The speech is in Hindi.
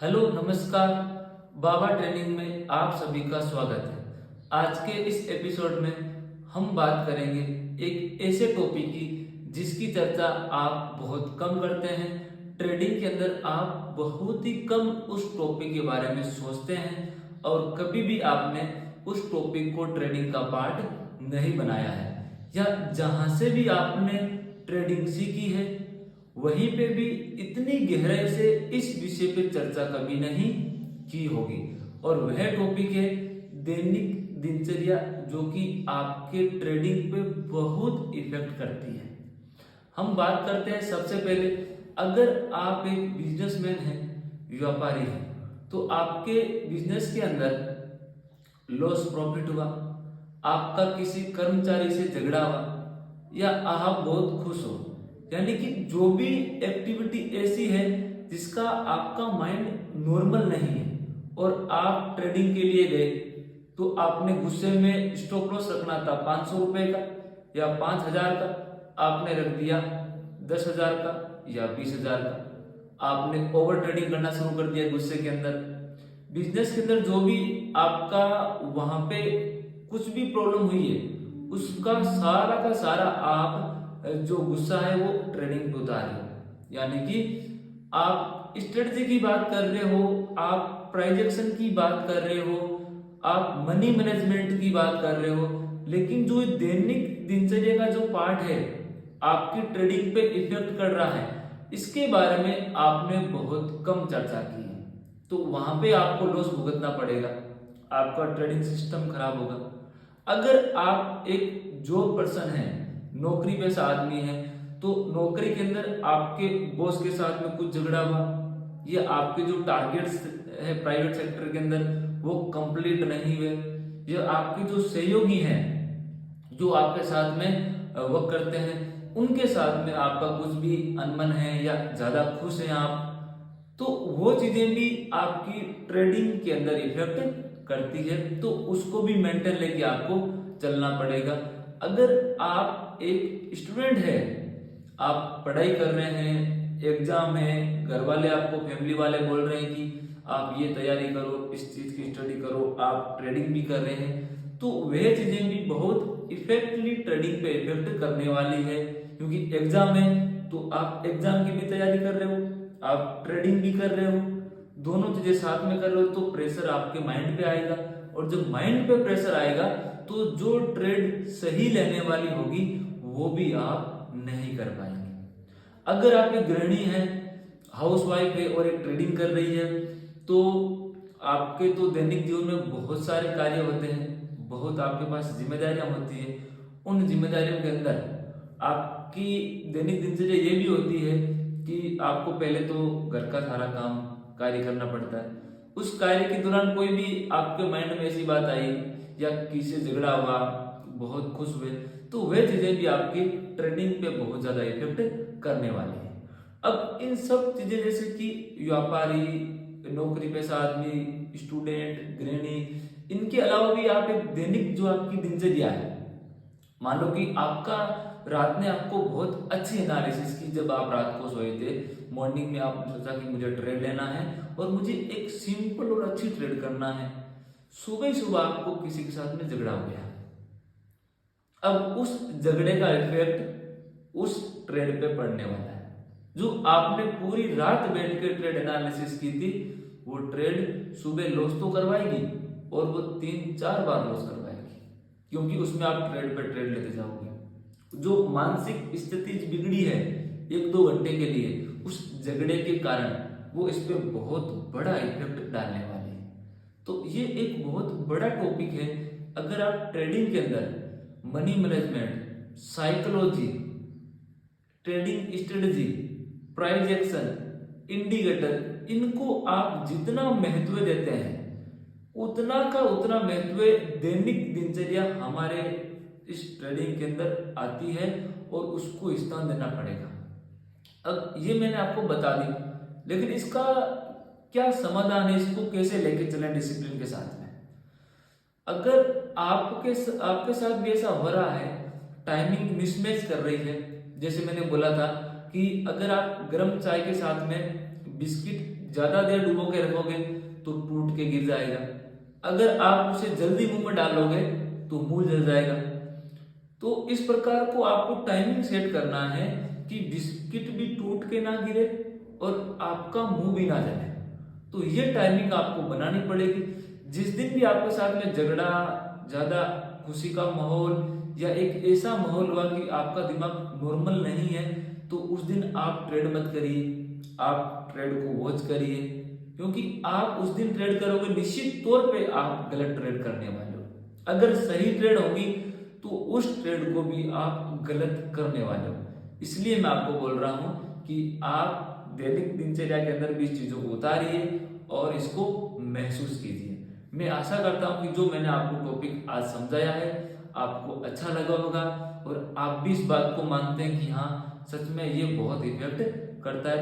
हेलो नमस्कार। बाबा ट्रेनिंग में आप सभी का स्वागत है। आज के इस एपिसोड में हम बात करेंगे एक ऐसे टॉपिक की जिसकी चर्चा आप बहुत कम करते हैं। ट्रेडिंग के अंदर आप बहुत ही कम उस टॉपिक के बारे में सोचते हैं और कभी भी आपने उस टॉपिक को ट्रेडिंग का पार्ट नहीं बनाया है, या जहां से भी आपने ट्रेडिंग सीखी है वहीं पे भी इतनी गहराई से इस विषय पे चर्चा कभी नहीं की होगी। और वह टॉपिक है दैनिक दिनचर्या, जो कि आपके ट्रेडिंग पे बहुत इफेक्ट करती है। हम बात करते हैं सबसे पहले, अगर आप एक बिजनेसमैन हैं, व्यापारी हैं, तो आपके बिजनेस के अंदर लॉस प्रॉफिट हुआ, आपका किसी कर्मचारी से झगड़ा हुआ, या आप बहुत खुश हो, यानी कि जो भी एक्टिविटी ऐसी है जिसका आपका माइंड नॉर्मल नहीं है और आप ट्रेडिंग के लिए गए, तो आपने गुस्से में स्टॉप लॉस रखना था 500 रुपए का या 5,000 का, आपने रख दिया 10,000 का या 20,000 का। आपने ओवर ट्रेडिंग करना शुरू कर दिया गुस्से के अंदर। बिजनेस के अंदर जो भी आपका वहां पे कुछ भी प्रॉब्लम हुई है, उसका सारा का सारा आप जो गुस्सा है वो ट्रेडिंग पे उतारे। यानी कि आप स्ट्रेटजी की बात कर रहे हो, आप प्राइस एक्शन की बात कर रहे हो, आप मनी मैनेजमेंट की बात कर रहे हो, लेकिन जो दैनिक दिनचर्या का जो पार्ट है आपकी ट्रेडिंग पे इफेक्ट कर रहा है, इसके बारे में आपने बहुत कम चर्चा की है। तो वहां पे आपको लॉस भुगतना पड़ेगा, आपका ट्रेडिंग सिस्टम खराब होगा। अगर आप एक जॉब पर्सन है, नौकरी पेशा आदमी है, तो नौकरी के अंदर आपके बॉस के साथ में कुछ झगड़ा हुआ, ये आपके जो टारगेट्स है प्राइवेट सेक्टर के अंदर वो कंप्लीट नहीं हुए, ये आपके जो सहयोगी हैं जो आपके साथ में वर्क करते हैं उनके साथ में आपका कुछ भी अनबन है या ज्यादा खुश हैं आप, तो वो चीजें भी आपकी ट्रेडिंग के अंदर इफेक्ट करती है। तो उसको भी मेंटेन लेके आपको चलना पड़ेगा। अगर आप एक स्टूडेंट है, आप पढ़ाई कर रहे हैं, एग्जाम है, घर वाले आपको फैमिली वाले बोल रहे हैं कि आप ये तैयारी करो, इस चीज की स्टडी करो, आप ट्रेडिंग भी कर रहे हैं, तो वह चीजें भी बहुत इफेक्टली ट्रेडिंग पे इफेक्ट करने वाली है। क्योंकि एग्जाम है तो आप एग्जाम की भी तैयारी कर रहे हो, आप ट्रेडिंग भी कर रहे हो, दोनों चीजें साथ में कर रहे हो, तो प्रेशर आपके माइंड पे आएगा। और जब माइंड पे प्रेशर आएगा तो जो ट्रेड सही लेने वाली होगी वो भी आप नहीं कर पाएंगे। अगर आप एक गृहिणी है, हाउस वाइफ है और एक ट्रेडिंग कर रही है, तो आपके तो दैनिक जीवन में बहुत सारे कार्य होते हैं, बहुत आपके पास जिम्मेदारियां होती है। उन जिम्मेदारियों के अंदर आपकी दैनिक दिनचर्या ये भी होती है कि आपको पहले तो घर का सारा काम कार्य करना पड़ता है। उस कार्य के दौरान कोई भी आपके माइंड में ऐसी बात आई या किसी से झगड़ा हुआ, बहुत खुश हुए, तो वह चीजें भी आपकी ट्रेडिंग पे बहुत ज्यादा इफेक्ट करने वाली है। अब इन सब चीजें जैसे कि व्यापारी, नौकरी पेशा आदमी, स्टूडेंट, गृहिणी, इनके अलावा भी आप एक दैनिक जो आपकी दिनचर्या है, मान लो कि आपका रात में आपको बहुत अच्छी एनालिसिस की, जब आप रात को सोए थे, मॉर्निंग में आपने सोचा कि मुझे ट्रेड लेना है और मुझे एक सिंपल और अच्छी ट्रेड करना है। सुबह ही सुबह आपको किसी के साथ में झगड़ा हो गया। अब उस झगड़े का इफेक्ट उस ट्रेड पे पड़ने वाला है। जो आपने पूरी रात बैठ के ट्रेड एनालिसिस की थी, वो ट्रेड सुबह लॉस तो करवाएगी और वो 3-4 बार लॉस करवाएगी, क्योंकि उसमें आप ट्रेड पे ट्रेड लेते जाओगे। जो मानसिक स्थिति बिगड़ी है 1-2 घंटे के लिए उस झगड़े के कारण, वो इस पे बहुत बड़ा इफेक्ट डालने वाली है। तो ये एक बहुत बड़ा टॉपिक है। अगर आप ट्रेडिंग के अंदर money management, psychology, trading strategy, price action, indicator, इनको आप जितना महत्व देते हैं उतना का उतना महत्व दैनिक दिनचर्या हमारे इस ट्रेडिंग के अंदर आती है और उसको स्थान देना पड़ेगा। अब ये मैंने आपको बता दी, लेकिन इसका क्या समाधान है, इसको कैसे लेके चलें डिसिप्लिन के साथ में। अगर आपके साथ भी ऐसा हो रहा है, टाइमिंग मिसमैच कर रही है, जैसे मैंने बोला था कि अगर आप गर्म चाय के साथ में बिस्किट ज्यादा देर डुबो के रखोगे तो टूट के गिर जाएगा। अगर आप उसे जल्दी मुंह में डालोगे तो मुंह जल जाएगा। तो इस प्रकार को आपको टाइमिंग सेट करना है कि बिस्किट भी टूट के ना गिरे और आपका मुंह भी ना जले। तो ये टाइमिंग आपको बनानी पड़ेगी। जिस दिन भी आपके साथ में झगड़ा, ज्यादा खुशी का माहौल या एक ऐसा माहौल हुआ कि आपका दिमाग नॉर्मल नहीं है, तो उस दिन आप ट्रेड मत करिए, आप ट्रेड को वॉच करिए, क्योंकि आप उस दिन ट्रेड करोगे निश्चित तौर पे आप गलत ट्रेड करने वाले हो। अगर सही ट्रेड होगी तो उस ट्रेड को भी आप गलत करने वाले हो। इसलिए मैं आपको बोल रहा हूं कि आप दैनिक दिनचर्या के अंदर भी इस चीजों को उतारिए और इसको महसूस कीजिए। मैं आशा करता हूं कि जो मैंने आपको टॉपिक आज समझाया है आपको अच्छा लगा होगा और आप भी इस बात को मानते हैं कि हाँ, सच में ये बहुत इफेक्ट करता है।